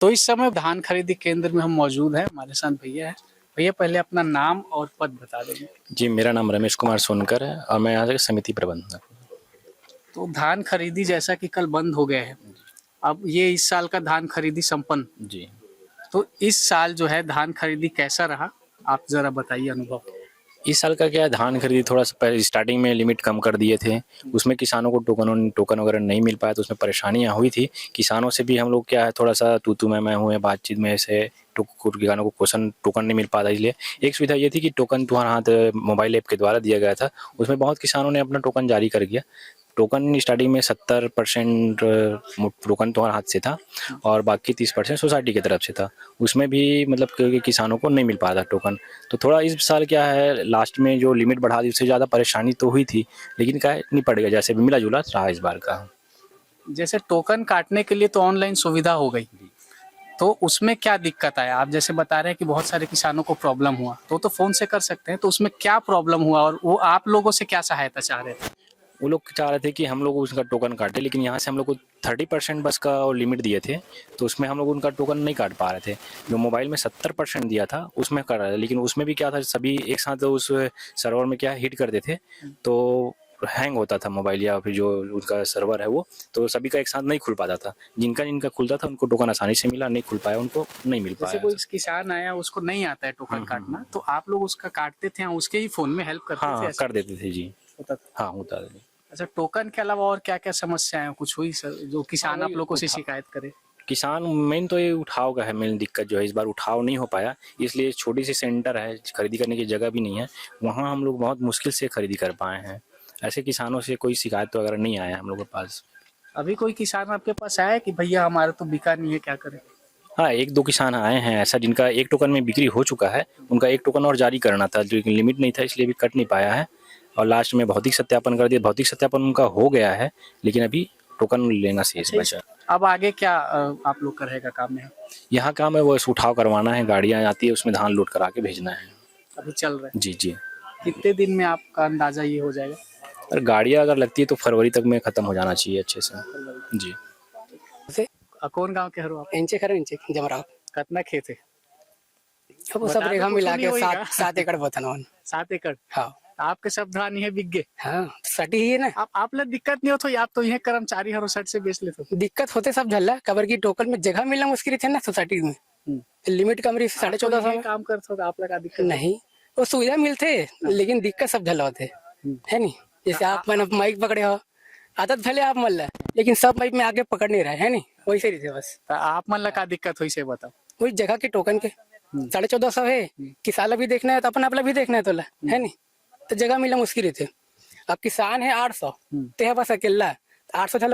तो इस समय धान खरीदी केंद्र में हम मौजूद हैं, हमारे साथ भैया है। भैया पहले अपना नाम और पद बता देंगे। जी, मेरा नाम रमेश कुमार सोनकर है और मैं यहाँ से समिति प्रबंधक हूँ। तो धान खरीदी जैसा कि कल बंद हो गया है, अब ये इस साल का धान खरीदी संपन्न, जी, तो इस साल जो है धान खरीदी कैसा रहा, आप जरा बताइए अनुभव। इस साल का क्या है, धान खरीदी थोड़ा सा पहले स्टार्टिंग में लिमिट कम कर दिए थे, उसमें किसानों को टोकन वगैरह नहीं मिल पाया, तो उसमें परेशानियाँ हुई थी। किसानों से भी हम लोग क्या है थोड़ा सा तू मैं हुए बातचीत में से किसानों को टोकन नहीं मिल पाता। इसलिए एक सुविधा ये थी कि टोकन तुम्हारा हाथ मोबाइल ऐप के द्वारा दिया गया था, उसमें बहुत किसानों ने अपना टोकन जारी कर दिया। टोकन स्टार्टिंग में 70% टोकन तुम्हारे हाथ से था और बाकी 30% सोसाइटी की तरफ से था। उसमें भी मतलब किसानों को नहीं मिल पाया था टोकन। तो थोड़ा इस साल क्या है, लास्ट में जो लिमिट बढ़ा दी उससे ज़्यादा परेशानी तो हुई थी, लेकिन क्या है निपट गया, जैसे भी मिला जुला रहा इस बार का। जैसे टोकन काटने के लिए तो ऑनलाइन सुविधा हो गई, तो उसमें क्या दिक्कत आया? आप जैसे बता रहे हैं कि बहुत सारे किसानों को प्रॉब्लम हुआ, तो फ़ोन से कर सकते हैं, तो उसमें क्या प्रॉब्लम हुआ और वो आप लोगों से क्या सहायता चाह रहे थे? वो लोग चाह रहे थे कि हम लोग उसका टोकन काटें, लेकिन यहाँ से हम लोग को 30% बस का लिमिट दिए थे, तो उसमें हम लोग उनका टोकन नहीं काट पा रहे थे। जो मोबाइल में 70% दिया था उसमें कर रहे थे, लेकिन उसमें भी क्या था, सभी एक साथ उस सर्वर में क्या हिट कर देते, तो हैंग होता था मोबाइल या फिर जो उनका सर्वर है वो, तो सभी का एक साथ नहीं खुल पाता था। जिनका जिनका खुलता था उनको टोकन आसानी से मिला, नहीं खुल पाया उनको नहीं मिल जैसे पाया। कोई किसान आया उसको नहीं आता है टोकन काटना, तो आप लोग उसका काटते थे या उसके ही फ़ोन में हेल्प करते थे? हाँ, ऐसा कर देते थे जी। होता था। हाँ, होता था। अच्छा, टोकन के अलावा और क्या-क्या समस्याएँ कुछ हुई सर, जो किसान आप लोगों से शिकायत करे? किसान मेन तो ये उठाव का है, मेन दिक्कत जो है इस बार उठाव नहीं हो पाया, इसलिए छोटी सी सेंटर है, खरीदी करने की जगह भी नहीं है, वहाँ हम लोग बहुत मुश्किल से खरीदी कर पाए हैं। ऐसे किसानों से कोई शिकायत वगैरह नहीं आया हम लोग के पास। अभी कोई किसान आपके पास आया है कि भैया हमारा तो बिका नहीं है, क्या करें? हाँ, एक दो किसान आए हैं ऐसा जिनका एक टोकन में बिक्री हो चुका है, उनका एक टोकन और जारी करना था, लेकिन लिमिट नहीं था इसलिए अभी कट नहीं पाया है, और लास्ट में भौतिक सत्यापन कर दिया। भौतिक सत्यापन उनका हो गया है, लेकिन अभी टोकन लेना शेष बचा। अब आगे क्या आप लोग का रहेगा काम यहाँ? यहाँ काम है वो उठाव करवाना है, गाड़ियाँ आती है उसमें धान लोड करा के भेजना है। अभी चल रहा है। जी जी। कितने दिन में आपका अंदाजा ये हो जाएगा? और गाड़ियाँ अगर लगती है तो फरवरी तक में ख़त्म हो जाना चाहिए अच्छे से। जी। कौन गांव के हो आप? इंचे खर इंचे जमराव कितना खेत है? अब वो सब बता दो, रेखा कुछ मिला नहीं के होएगा। 7 एकड़ बतनवन। 7 एकड़। हाँ आपके सब धान ये बिक गए। हाँ सटी ही है ना। आप लोग दिक्कत नहीं हो तो आप तो ये कर्मचारी हर साइड से बेच लेते हो। दिक्कत होते सब झल्ला कबर की टोकन में जगह मिलना मुश्किल थे ना सोसाइटी में। लिमिट कम रही 14.5 काम करते हो, आप लोग का दिक्कत नहीं, वो सुविधा मिलते लेकिन दिक्कत सब झल्ला होते है नहीं। जैसे आप मैंने माइक पकड़े हो, आदत भले आप मल्ला, लेकिन सब माइक में आगे पकड़ नहीं रहा है नहीं, वैसे ही थे बस। आप मन ला का दिक्कत हुई से बताओ। वही जगह के टोकन के 1450 है, किसाला भी देखना है तो अपन अपना भी देखना है तोला है नहीं, तो जगह मिलना मुश्किल थे। अब किसान है 800 ते बस अकेला 800 झल